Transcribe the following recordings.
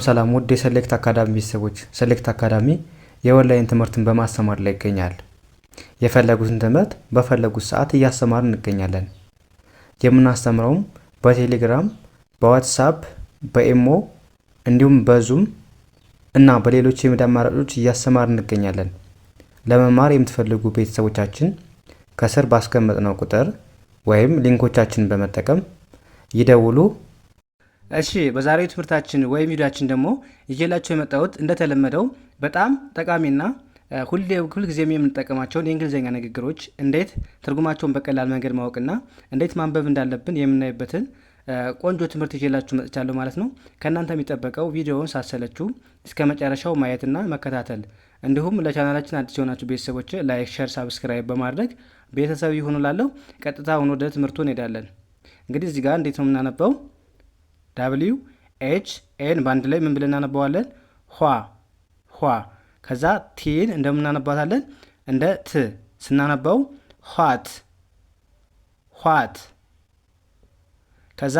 ሰላም ውድ የሰሌክት አካዳሚ ቤተሰቦች፣ ሰሌክት አካዳሚ የኦንላይን ትምህርትን በማስተማር ላይ ይገኛል። የፈለጉትን ትምህርት በፈለጉት ሰዓት እያስተማርን እንገኛለን። የምናስተምረውም በቴሌግራም፣ በዋትስአፕ፣ በኢሞ እንዲሁም በዙም እና በሌሎች የሚዲያ አማራጮች እያስተማርን እንገኛለን። ለመማር የምትፈልጉ ቤተሰቦቻችን ከስር ባስቀመጥነው ቁጥር ወይም ሊንኮቻችንን በመጠቀም ይደውሉ። እሺ በዛሬው ትምህርታችን ወይም ቪዲዮአችን ደግሞ ይዤላችሁ የመጣሁት እንደተለመደው በጣም ጠቃሚና ሁልጊዜም የምንጠቀማቸውን የእንግሊዝኛ ንግግሮች እንዴት ትርጉማቸውን በቀላል መንገድ ማወቅና እንዴት ማንበብ እንዳለብን የምናይበትን ቆንጆ ትምህርት ይዤላችሁ መጥቻለሁ ማለት ነው። ከእናንተ የሚጠበቀው ቪዲዮውን ሳሰለችሁ እስከ መጨረሻው ማየትና መከታተል እንዲሁም ለቻናላችን አዲስ የሆናችሁ ቤተሰቦች ላይክ፣ ሼር፣ ሳብስክራይብ በማድረግ ቤተሰብ ይሁኑ ላለሁ ቀጥታ ወደ ትምህርቱ እንሄዳለን። እንግዲህ እዚህ ጋር እንዴት ነው የምናነበው? W H N ባንድ ላይ ምን ብለን እናነባዋለን? ኋ። ከዛ ቲን እንደምናነባታለን እንደ ት ስናነባው ኋት። ከዛ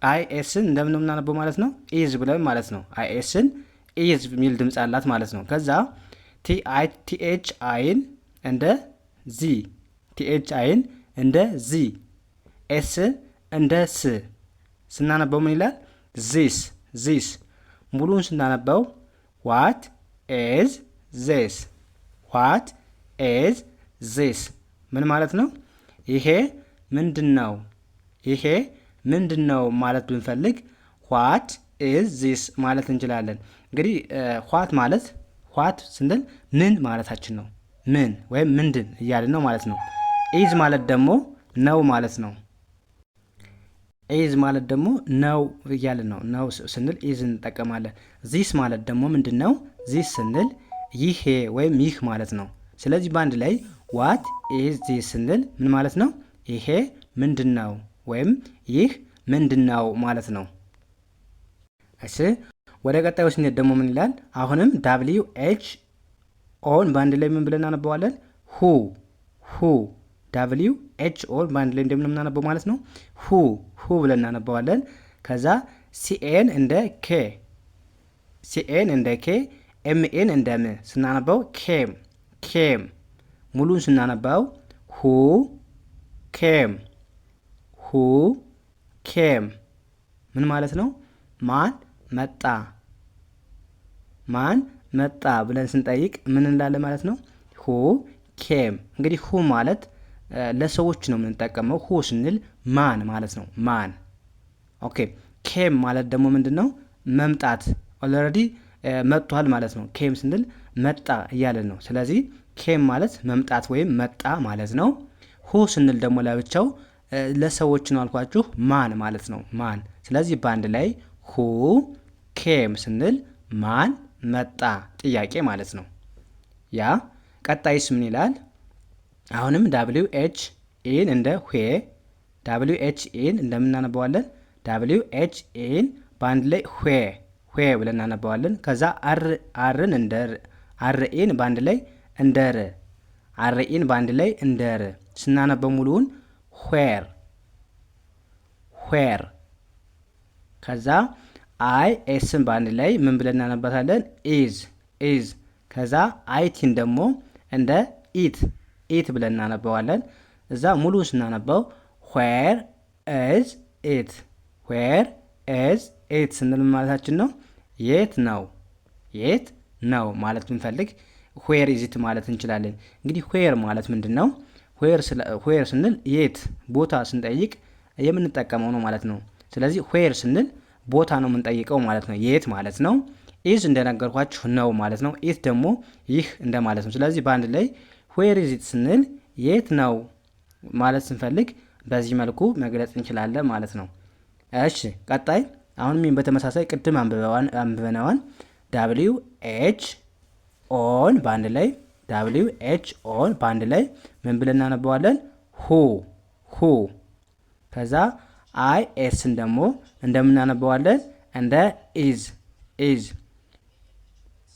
አይ ኤስን እንደምን የምናነበው ማለት ነው? ኢዝ ብለን ማለት ነው። አይ ኤስን ኢዝ የሚል ድምፅ አላት ማለት ነው። ከዛ ቲኤች አይን እንደ ዚ፣ ቲኤች አይን እንደ ዚ፣ ኤስ እንደ ስ ስናነበው ምን ይላል? ዚስ። ሙሉን ስናነበው ዋት ኢዝ ዚስ ምን ማለት ነው? ይሄ ምንድን ነው ማለት ብንፈልግ ዋት ኢዝ ዚስ ማለት እንችላለን። እንግዲህ ዋት ስንል ምን ማለታችን ነው። ምን ወይም ምንድን እያልን ነው ማለት ነው። ኢዝ ማለት ደግሞ ነው ማለት ነው። ኢዝ ማለት ደግሞ ነው እያልን ነው። ነው ስንል ኢዝ እንጠቀማለን። ዚስ ማለት ደግሞ ምንድን ነው? ዚስ ስንል ይሄ ወይም ይህ ማለት ነው። ስለዚህ በአንድ ላይ ዋት ኢዝ ዚስ ስንል ምን ማለት ነው? ይሄ ምንድን ነው ወይም ይህ ምንድን ነው ማለት ነው። እሺ ወደ ቀጣዩ ስንሄድ ደግሞ ምን ይላል? አሁንም ዳብሊው ኤች ኦን በአንድ ላይ ምን ብለን እናነባዋለን? ሁ ዳብሊው ኤች ኦን በአንድ ላይ እንደምናነበው ማለት ነው። ሁ ብለን እናነባዋለን። ከዛ ሲኤን እንደ ኬ ኤምኤን እንደ ም ስናነባው ኬም። ሙሉን ስናነባው ሁ ኬም ምን ማለት ነው? ማን መጣ ብለን ስንጠይቅ ምን እንላለን ማለት ነው? ሁ ኬም። እንግዲህ ሁ ማለት ለሰዎች ነው የምንጠቀመው። ሁ ስንል ማን ማለት ነው። ማን። ኦኬ። ኬም ማለት ደግሞ ምንድን ነው? መምጣት። ኦልሬዲ መጥቷል ማለት ነው። ኬም ስንል መጣ እያለን ነው። ስለዚህ ኬም ማለት መምጣት ወይም መጣ ማለት ነው። ሁ ስንል ደግሞ ለብቻው ለሰዎች ነው አልኳችሁ፣ ማን ማለት ነው። ማን። ስለዚህ በአንድ ላይ ሁ ኬም ስንል ማን መጣ፣ ጥያቄ ማለት ነው። ያ ቀጣይስ ምን ይላል? አሁንም ዳብሊው ኤች ኤን እንደ ሄ፣ ዳብሊው ኤች ኤን እንደምናነባዋለን። ዳብሊው ኤች ኤን በአንድ ላይ ሄ ብለን እናነባዋለን። ከዛ አርን እንደ አር ኤን በአንድ ላይ እንደ ር፣ አር ኤን በአንድ ላይ እንደ ር ስናነበው ሙሉውን ሄር። ከዛ አይ ኤስን በአንድ ላይ ምን ብለን እናነባታለን? ኢዝ። ከዛ አይቲን ደግሞ እንደ ኢት ብለን እናነባዋለን። እዛ ሙሉ ስናነባው ዌር ኢዝ ኢት ስንል ማለታችን ነው? የት ነው ማለት ብንፈልግ ዌር ኢዝ ኢት ማለት እንችላለን። እንግዲህ ዌር ማለት ምንድን ነው? ዌር ስንል የት ቦታ ስንጠይቅ የምንጠቀመው ነው ማለት ነው። ስለዚህ ዌር ስንል ቦታ ነው የምንጠይቀው ማለት ነው። የት ማለት ነው። ኢዝ እንደነገርኳችሁ ነው ማለት ነው። ኢት ደግሞ ይህ እንደማለት ነው። ስለዚህ በአንድ ላይ ዌር ኢዝ ኢት ስንል የት ነው ማለት ስንፈልግ በዚህ መልኩ መግለጽ እንችላለን ማለት ነው። እሺ ቀጣይ አሁንም በተመሳሳይ ቅድም አንብበነዋን ዳብሊው ኤች ኦን በአንድ ላይ ዳብሊው ኤች ኦን በአንድ ላይ ምን ብለን እናነባዋለን? ሁ። ከዛ አይ ኤስን ደግሞ እንደምናነባዋለን እንደ ኢዝ።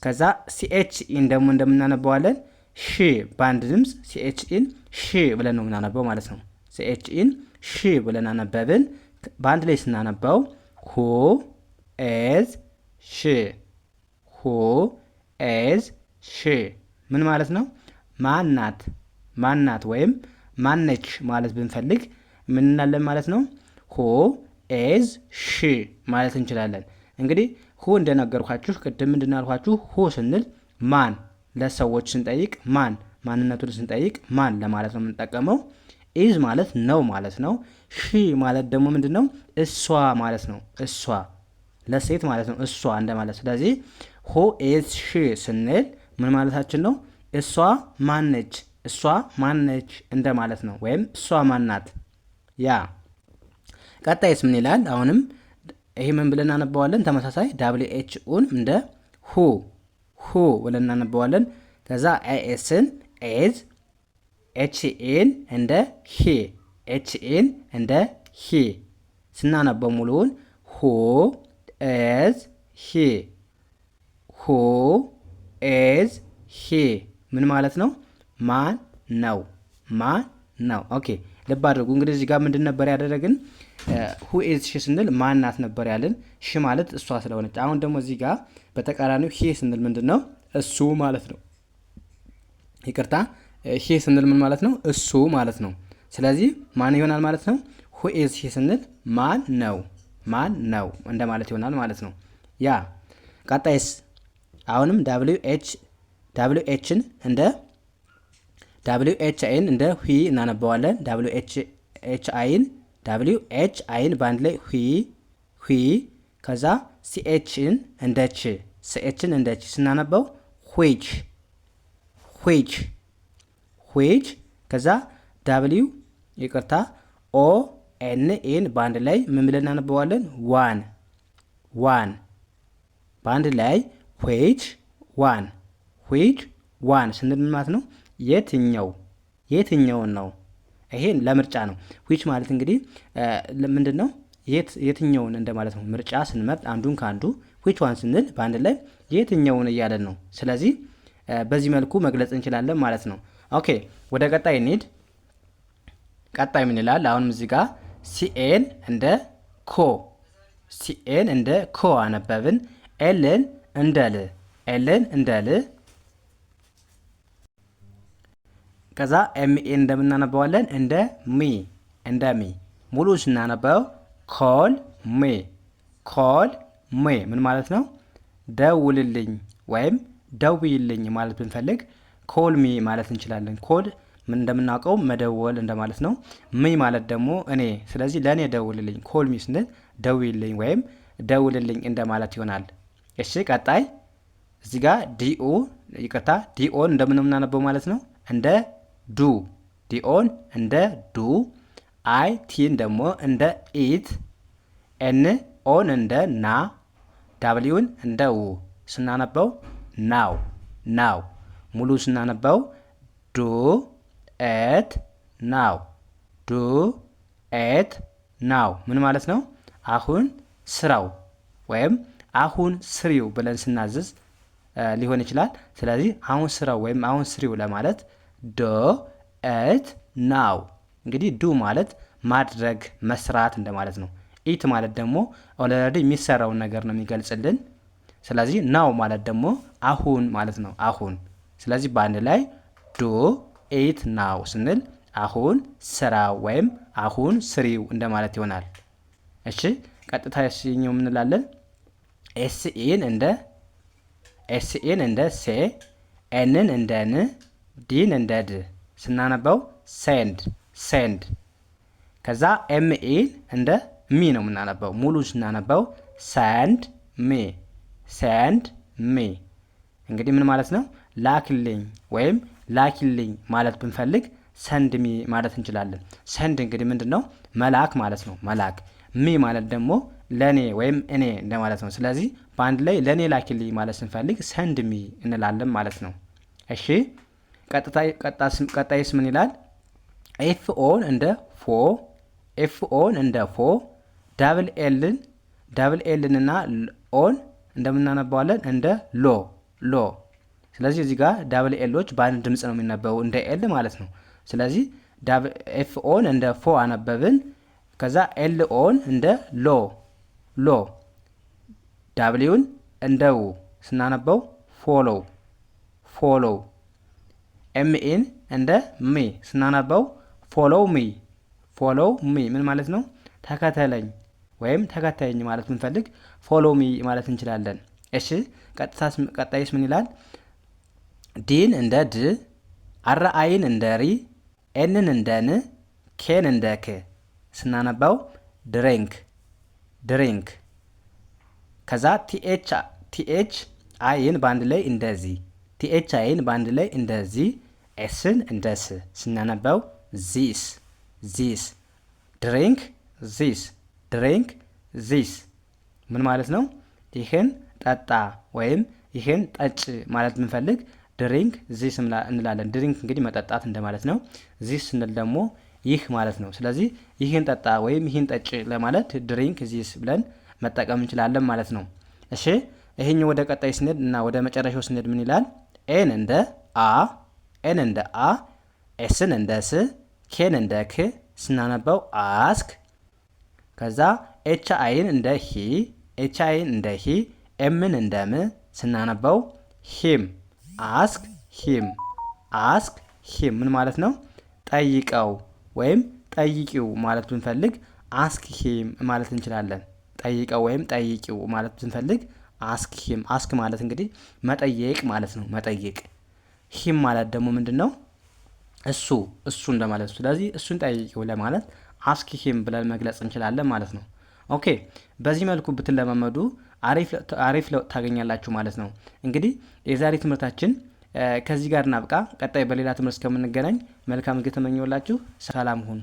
ከዛ ሲኤች ኢን ደግሞ እንደምናነባዋለን ሺ፣ በአንድ ድምፅ ሲኤች ኢን ሺ ብለን ነው የምናነበው ማለት ነው። ሲኤች ኢን ሺ ብለን አነበብን። በአንድ ላይ ስናነበው ሁ ኢዝ ሺ፣ ሁ ኢዝ ሺ ምን ማለት ነው? ማናት፣ ማናት ወይም ማነች ማለት ብንፈልግ ምን እናለን ማለት ነው? ሁ ኢዝ ሺ ማለት እንችላለን። እንግዲህ ሁ እንደነገርኳችሁ ቅድም እንድናልኳችሁ ሁ ስንል ማን፣ ለሰዎች ስንጠይቅ ማን፣ ማንነቱን ስንጠይቅ ማን ለማለት ነው የምንጠቀመው። ኢዝ ማለት ነው ማለት ነው። ሺ ማለት ደግሞ ምንድን ነው? እሷ ማለት ነው። እሷ ለሴት ማለት ነው፣ እሷ እንደማለት። ስለዚህ ሁ ኢዝ ሺ ስንል ምን ማለታችን ነው? እሷ ማነች፣ እሷ ማነች እንደማለት ነው። ወይም እሷ ማናት። ያ ቀጣይስ ምን ይላል? አሁንም ይሄ ምን ብለን እናነበዋለን? ተመሳሳይ ዳብሊው ኤች ኡን እንደ ሁ ሁ ብለን እናነበዋለን። ከዛ ኤስን ኤዝ፣ ኤች ኤን እንደ ሂ፣ ኤች ኤን እንደ ሂ ስናነበው ሙሉውን ሁ ኤዝ ሂ፣ ሁ ኤዝ ሂ ምን ማለት ነው? ማን ነው፣ ማን ነው። ኦኬ ልብ አድርጉ። እንግዲህ እዚህ ጋር ምንድን ነበር ያደረግን? ሁ ኢዝ ሺ ስንል ማናት ነበር ያለን፣ ሺ ማለት እሷ ስለሆነች። አሁን ደግሞ እዚህ ጋር በተቃራኒው ሂ ስንል ምንድን ነው? እሱ ማለት ነው። ይቅርታ፣ ሂ ስንል ምን ማለት ነው? እሱ ማለት ነው። ስለዚህ ማን ይሆናል ማለት ነው? ሁ ኢዝ ሺ ስንል ማን ነው፣ ማን ነው እንደማለት ይሆናል ማለት ነው። ያ ቀጣይስ አሁንም ዳብሊው ኤችን እንደ ዳብሊው ኤች አይን እንደ ሂ እናነበዋለን። ዳብሊው ኤች አይን በአንድ ላይ ሂ፣ ከዛ ሲኤችን እንደ ች፣ ሲኤችን እንደ ች ስናነበው ዊች፣ ከዛ ዳብሊው ይቅርታ ኦ ኤን ኤን በአንድ ላይ ምን ብለን እናነበዋለን? ዋን በአንድ ላይ ዊች ዋን ስንል ምን ማለት ነው? የትኛውን ነው። ይሄን ለምርጫ ነው። ዊች ማለት እንግዲህ ምንድን ነው? የትኛውን እንደማለት ነው። ምርጫ ስንመርጥ አንዱን ከአንዱ ዊች ዋን ስንል በአንድ ላይ የትኛውን እያለን ነው። ስለዚህ በዚህ መልኩ መግለጽ እንችላለን ማለት ነው። ኦኬ ወደ ቀጣይ እንሂድ። ቀጣይ ምን ይላል? አሁንም እዚህ ጋር ሲኤን እንደ ኮ አነበብን። ኤልን እንደ ል ከዛ ኤምኤን እንደምናነበዋለን እንደ ሚ ሙሉ ስናነበው ኮል ሜ ምን ማለት ነው? ደውልልኝ ወይም ደውይልኝ ማለት ብንፈልግ ኮል ሚ ማለት እንችላለን። ኮል ምን እንደምናውቀው መደወል እንደማለት ነው። ሚ ማለት ደግሞ እኔ። ስለዚህ ለእኔ ደውልልኝ፣ ኮል ሚ ስንል ደውይልኝ ወይም ደውልልኝ እንደማለት ይሆናል። እሺ ቀጣይ እዚህ ጋር ዲኦን እንደምናነበው ማለት ነው እንደ ዲኦን እንደ ዱ፣ አይ ቲን ደግሞ እንደ ኢት፣ ኤን ኦን እንደ ና፣ ዳብሊውን እንደ ው ስናነበው ናው ሙሉ ስናነበው ዱ ኤት ናው ምን ማለት ነው? አሁን ስራው ወይም አሁን ስሪው ብለን ስናዝዝ ሊሆን ይችላል። ስለዚህ አሁን ስራው ወይም አሁን ስሪው ለማለት ዶ ኤት ናው። እንግዲህ ዱ ማለት ማድረግ መስራት እንደማለት ነው። ኢት ማለት ደግሞ ኦልሬዲ የሚሰራውን ነገር ነው የሚገልጽልን። ስለዚህ ናው ማለት ደግሞ አሁን ማለት ነው። አሁን ስለዚህ በአንድ ላይ ዱ ኢት ናው ስንል አሁን ስራው ወይም አሁን ስሪው እንደማለት ይሆናል። እሺ ቀጥታ የስኛው ምንላለን? ኤስኤን እንደ ሴ፣ ኤንን እንደ ን፣ ዲን እንደ ድ ስናነበው ሴንድ። ከዛ ኤምኤን እንደ ሚ ነው የምናነበው። ሙሉ ስናነበው ሰንድ ሚ። እንግዲህ ምን ማለት ነው? ላክልኝ ወይም ላኪልኝ ማለት ብንፈልግ ሰንድ ሚ ማለት እንችላለን። ሰንድ እንግዲህ ምንድን ነው? መላክ ማለት ነው። መላክ። ሚ ማለት ደግሞ ለእኔ ወይም እኔ እንደማለት ነው። ስለዚህ በአንድ ላይ ለእኔ ላኪልኝ ማለት ስንፈልግ ሰንድ ሚ እንላለን ማለት ነው። እሺ ቀጣይስ ምን ይላል? ኤፍኦን እንደ ፎ፣ ዳብል ኤልን እና ኦን እንደምናነባዋለን እንደ ሎ። ስለዚህ እዚህ ጋር ዳብል ኤሎች በአንድ ድምፅ ነው የሚነበቡ እንደ ኤል ማለት ነው። ስለዚህ ኤፍኦን እንደ ፎ አነበብን። ከዛ ኤል ኦን እንደ ሎ ሎ፣ ዳብሊውን እንደ ው ስናነበው ፎሎው ፎሎው፣ ኤምኢን እንደ ሚ ስናነበው ፎሎው ሚ ፎሎው ሚ። ምን ማለት ነው? ተከተለኝ ወይም ተከታይኝ ማለት ብንፈልግ ፎሎው ሚ ማለት እንችላለን። እሺ ቀጣይስ ምን ይላል? ዲን እንደ ድ፣ አር አይን እንደ ሪ፣ ኤንን እንደ ን፣ ኬን እንደ ክ ስናነባው ድሪንክ ድሪንክ። ከዛ ቲኤች አይን በአንድ ላይ እንደዚህ፣ ቲኤች አይን በአንድ ላይ እንደዚህ፣ ኤስን እንደ ስ ስናነባው ዚስ ዚስ፣ ድሪንክ ዚስ ድሪንክ ዚስ። ምን ማለት ነው? ይህን ጠጣ ወይም ይህን ጠጭ ማለት ብንፈልግ ድሪንክ ዚስ እንላለን። ድሪንክ እንግዲህ መጠጣት እንደማለት ነው። ዚስ ስንል ደግሞ ይህ ማለት ነው። ስለዚህ ይህን ጠጣ ወይም ይህን ጠጭ ለማለት ድሪንክ ዚስ ብለን መጠቀም እንችላለን ማለት ነው። እሺ ይሄኛው ወደ ቀጣይ ስንሄድ እና ወደ መጨረሻው ስንሄድ ምን ይላል? ኤን እንደ አ፣ ኤን እንደ አ፣ ኤስን እንደ ስ፣ ኬን እንደ ክ ስናነባው አስክ። ከዛ ኤች አይን እንደ ሂ፣ ኤች አይን እንደ ሂ፣ ኤምን እንደ ም ስናነባው ሂም አስክ ሂም አስክ ሂም። ምን ማለት ነው? ጠይቀው ወይም ጠይቂው ማለት ብንፈልግ አስክ ሂም ማለት እንችላለን። ጠይቀው ወይም ጠይቂው ማለት ብንፈልግ አስክ ሂም። አስክ ማለት እንግዲህ መጠየቅ ማለት ነው፣ መጠየቅ። ሂም ማለት ደግሞ ምንድን ነው? እሱ እንደማለት ነው። ስለዚህ እሱን ጠይቂው ለማለት አስክ ሂም ብለን መግለጽ እንችላለን ማለት ነው። ኦኬ በዚህ መልኩ ብትለማመዱ አሪፍ ለውጥ ታገኛላችሁ ማለት ነው። እንግዲህ የዛሬ ትምህርታችን ከዚህ ጋር እናብቃ። ቀጣይ በሌላ ትምህርት እስከምንገናኝ መልካም ጊዜ ተመኘሁላችሁ። ሰላም ሁኑ።